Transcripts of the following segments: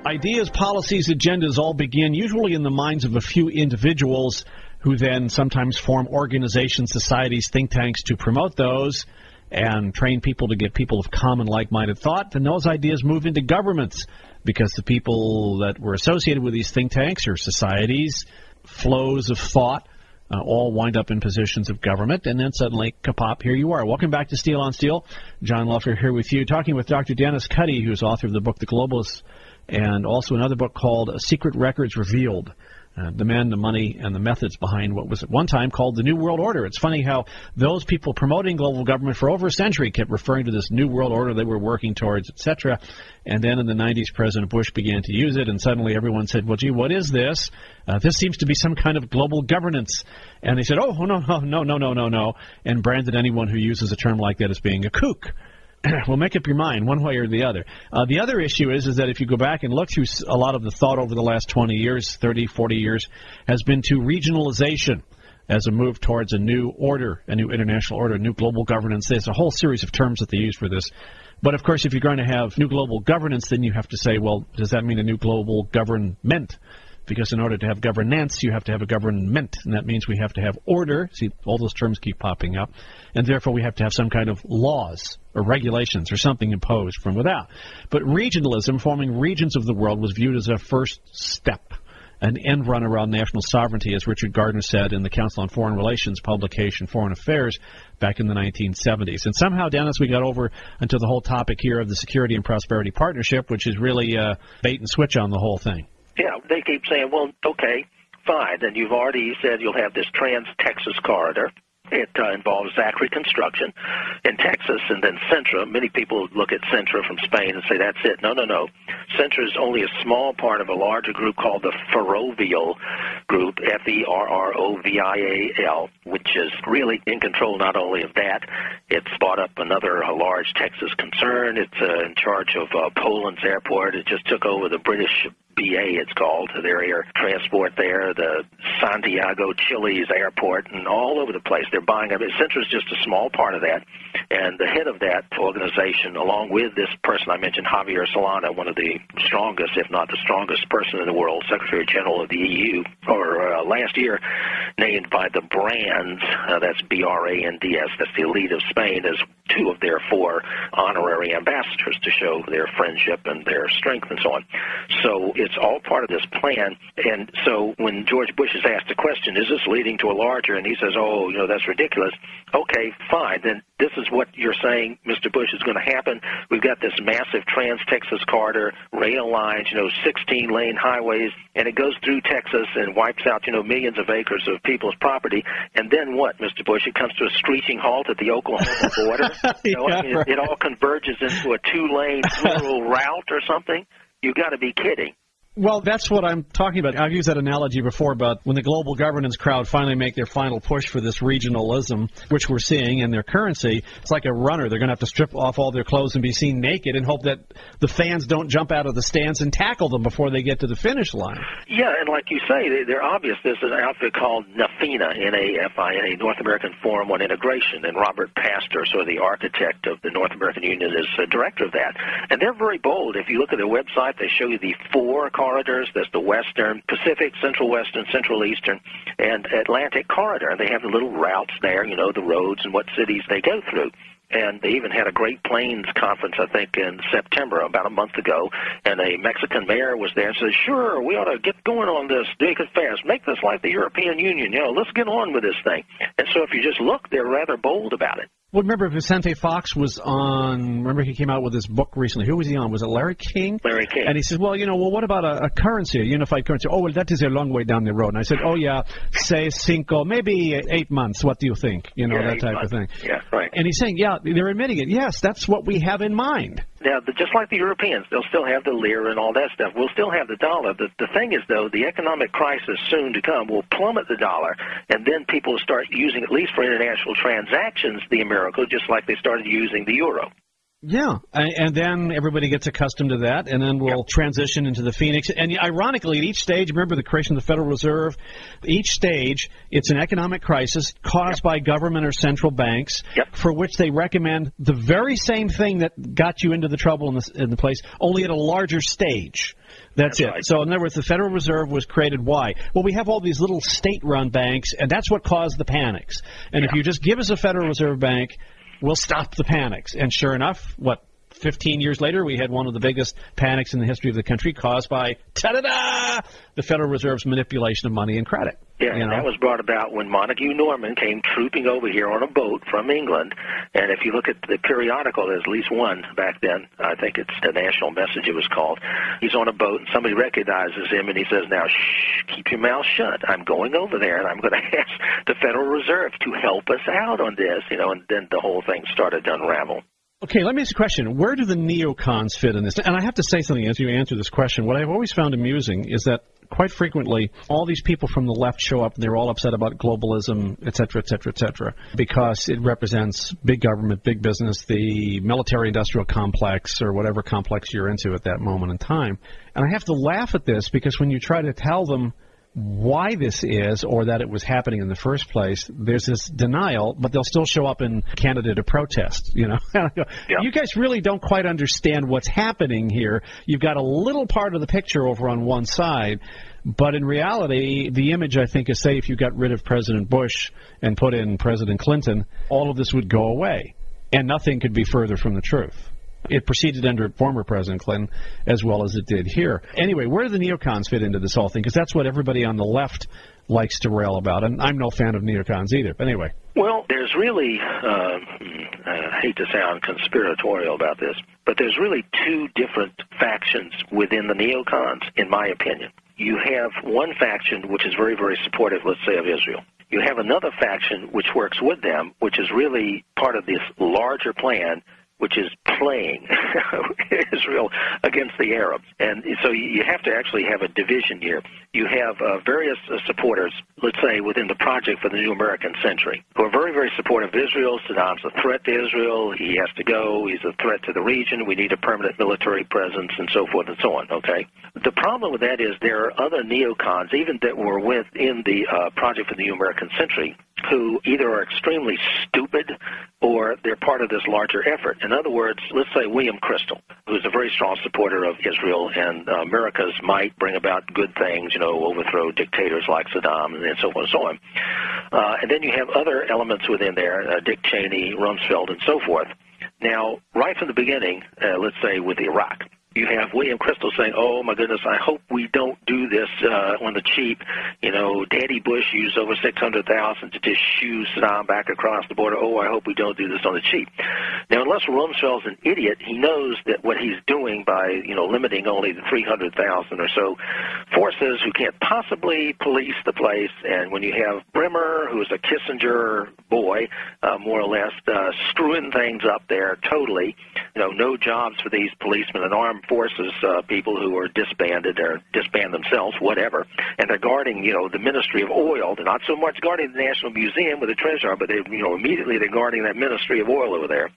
Ideas, policies, agendas all begin usually in the minds of a few individuals who then sometimes form organizations, societies, think tanks to promote those and train people to get people of common like-minded thought. Then those ideas move into governments because the people that were associated with these think tanks or societies, flows of thought, all wind up in positions of government, and then suddenly, kapop, here you are. Welcome back to Steel on Steel. John Luffer here with you, talking with Dr. Dennis Cuddy, who's author of the book The Globalists, and also another book called Secret Records Revealed, the men, the money, and the methods behind what was at one time called the New World Order. It's funny how those people promoting global government for over a century kept referring to this New World Order they were working towards, etc. And then in the 90s, President Bush began to use it, and suddenly everyone said, well, gee, what is this? This seems to be some kind of global governance. And they said, oh, no, and branded anyone who uses a term like that as being a kook. Well, make up your mind one way or the other. The other issue is that if you go back and look through a lot of the thought over the last 20 years, 30, 40 years, has been to regionalization as a move towards a new order, a new international order, new global governance. There's a whole series of terms that they use for this. But, of course, if you're going to have new global governance, then you have to say, well, does that mean a new global government? Because in order to have governance, you have to have a government, and that means we have to have order. See, all those terms keep popping up. And therefore, we have to have some kind of laws or regulations or something imposed from without. But regionalism, forming regions of the world, was viewed as a first step, an end run around national sovereignty, as Richard Gardner said in the Council on Foreign Relations publication, Foreign Affairs, back in the 1970s. And somehow, Dennis, we got over into the whole topic here of the Security and Prosperity Partnership, which is really bait and switch on the whole thing. Yeah, they keep saying, well, okay, fine. And you've already said you'll have this Trans-Texas corridor. It involves Zachary construction in Texas and then Centra. Many people look at Centra from Spain and say, that's it. No. Centra is only a small part of a larger group called the Ferrovial Group, Ferrovial, which is really in control not only of that. It's bought up another large Texas concern. It's in charge of Poland's airport. It just took over the British BA, it's called, their air transport there, the Santiago, Chile's airport, and all over the place. They're buying up. Centra is just a small part of that. And the head of that organization, along with this person I mentioned, Javier Solana, one of the strongest, if not the strongest person in the world, Secretary General of the EU, or last year named by the Brands, that's B-R-A-N-D-S, that's the elite of Spain, as two of their 4 honorary ambassadors to show their friendship and their strength and so on. So it's all part of this plan. And so when George Bush is asked the question, is this leading to a larger, and he says, oh, that's ridiculous. Okay, fine. Then this is what you're saying, Mr. Bush, is going to happen. We've got this massive Trans-Texas corridor, rail lines, 16-lane highways, and it goes through Texas and wipes out, millions of acres of people's property. And then what, Mr. Bush? It comes to a screeching halt at the Oklahoma border. It all converges into a 2-lane rural route or something. You've got to be kidding. Well, that's what I'm talking about. I've used that analogy before about when the global governance crowd finally make their final push for this regionalism, which we're seeing in their currency. It's like a runner. They're going to have to strip off all their clothes and be seen naked and hope that the fans don't jump out of the stands and tackle them before they get to the finish line. Yeah, and like you say, they're obvious. There's an outfit called NAFINA, N-A-F-I-N-A, North American Forum on Integration, and Robert Pastor, sort of the architect of the North American Union, is the director of that. And they're very bold. If you look at their website, they show you the 4 corridors. There's the Western, Pacific, Central Western, Central Eastern, and Atlantic corridor. And they have the little routes there, the roads and what cities they go through. And they even had a Great Plains conference, I think, in September, about a month ago, and a Mexican mayor was there and said, sure, we ought to get going on this, make it fast, make this like the European Union, let's get on with this thing. And so if you just look, they're rather bold about it. Well, remember Vicente Fox was on, remember he came out with this book recently. Who was he on? Was it Larry King? Larry King. And he said, well, what about a currency, a unified currency? Oh, well, that is a long way down the road. And I said, oh, yeah, say 5, maybe 8 months. What do you think? That type of thing. Yeah, right. And he's saying, yeah, they're admitting it. Yes, that's what we have in mind. Now, just like the Europeans, they'll still have the lira and all that stuff. We'll still have the dollar. The thing is, though, the economic crisis soon to come will plummet the dollar, and then people will start using, at least for international transactions, the America, just like they started using the euro. Yeah, and then everybody gets accustomed to that, and then we'll transition into the Phoenix. And ironically, at each stage, remember the creation of the Federal Reserve? Each stage, it's an economic crisis caused by government or central banks for which they recommend the very same thing that got you into the trouble in the place, only at a larger stage. That's it. Right. So, in other words, the Federal Reserve was created. Why? Well, we have all these little state-run banks, and that's what caused the panics. And if you just give us a Federal Reserve Bank, we'll stop the panics. And sure enough, 15 years later, we had one of the biggest panics in the history of the country caused by, ta-da-da, the Federal Reserve's manipulation of money and credit. Yeah, and that was brought about when Montague Norman came trooping over here on a boat from England. And if you look at the periodical, there's at least one back then. I think it's the National Message it was called. He's on a boat, and somebody recognizes him, and he says, now, shh, keep your mouth shut. I'm going over there, and I'm going to ask the Federal Reserve to help us out on this, and then the whole thing started to unravel. Okay, let me ask you a question. Where do the neocons fit in this? And I have to say something as you answer this question. What I've always found amusing is that quite frequently all these people from the left show up and they're all upset about globalism, et cetera, et cetera, et cetera, because it represents big government, big business, the military-industrial complex or whatever complex you're into at that moment in time. And I have to laugh at this because when you try to tell them why this is or that it was happening in the first place, there's this denial, but they'll still show up in Canada to protest, You guys really don't quite understand what's happening here. You've got a little part of the picture over on one side, but in reality, the image, I think, is, say, if you got rid of President Bush and put in President Clinton, all of this would go away, and nothing could be further from the truth. It proceeded under former President Clinton as well as it did here. Anyway, where do the neocons fit into this whole thing? Because that's what everybody on the left likes to rail about, and I'm no fan of neocons either. But anyway. Well, there's really, I hate to sound conspiratorial about this, but there's really two different factions within the neocons, in my opinion. You have one faction which is very, very supportive, let's say, of Israel. You have another faction which works with them, which is really part of this larger plan, which is playing Israel against the Arabs. And so you have to actually have a division here. You have various supporters, let's say, within the Project for the New American Century, who are very, very supportive of Israel. Saddam's a threat to Israel. He has to go. He's a threat to the region. We need a permanent military presence, and so forth and so on, okay? The problem with that is there are other neocons, even that were within the Project for the New American Century, who either are extremely stupid or they're part of this larger effort. In other words, let's say William Crystal, who's a very strong supporter of Israel and America's might bring about good things, overthrow dictators like Saddam and so forth and so on. And then you have other elements within there, Dick Cheney, Rumsfeld, and so forth. Now, right from the beginning, let's say with Iraq, you have William Crystal saying, oh, my goodness, I hope we don't do this on the cheap. Daddy Bush used over $600,000 to just shoo Saddam back across the border. Oh, I hope we don't do this on the cheap. Now, unless Rumsfeld's an idiot, he knows that what he's doing by, limiting only the 300,000 or so forces who can't possibly police the place. And when you have Bremer, who is a Kissinger boy, more or less, screwing things up there totally, no jobs for these policemen and armed forces people who are disbanded or disband themselves, whatever, and they're guarding, the Ministry of Oil. They're not so much guarding the National Museum with the treasure, but they, immediately they're guarding that Ministry of Oil over there.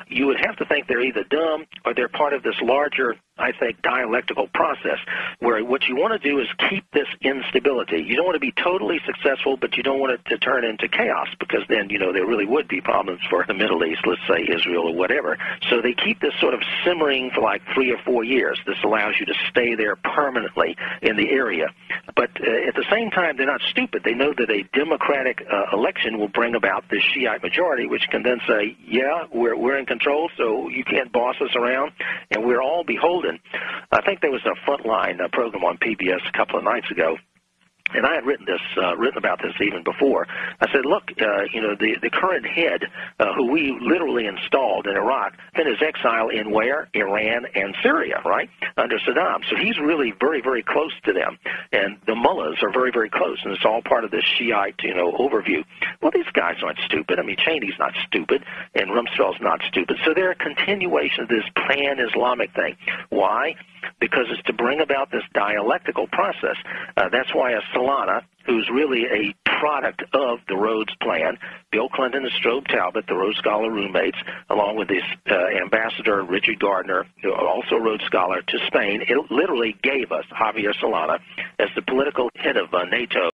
You would have to think they're either dumb or they're part of this larger, I think, dialectical process where what you want to do is keep this instability. You don't want to be totally successful, but you don't want it to turn into chaos because then, there really would be problems for the Middle East, let's say Israel or whatever. So they keep this sort of simmering for like 3 or 4 years. This allows you to stay there permanently in the area. But at the same time, they're not stupid. They know that a democratic election will bring about this Shiite majority, which can then say, yeah, we're in control, so you can't boss us around, and we're all beholden. I think there was a Frontline program on PBS a couple of nights ago, and I had written about this even before. I said, look, the current head, who we literally installed in Iraq, then is exile in where? Iran and Syria, right, under Saddam. So he's really very, very close to them. And the mullahs are very, very close, and it's all part of this Shiite, overview. Well, these guys aren't stupid. I mean, Cheney's not stupid, and Rumsfeld's not stupid. So they're a continuation of this pan-Islamic thing. Why? Because it's to bring about this dialectical process. That's why a Solana, who's really a product of the Rhodes Plan, Bill Clinton and Strobe Talbot, the Rhodes Scholar roommates, along with his ambassador, Richard Gardner, also Rhodes Scholar, to Spain. It literally gave us Javier Solana as the political head of NATO.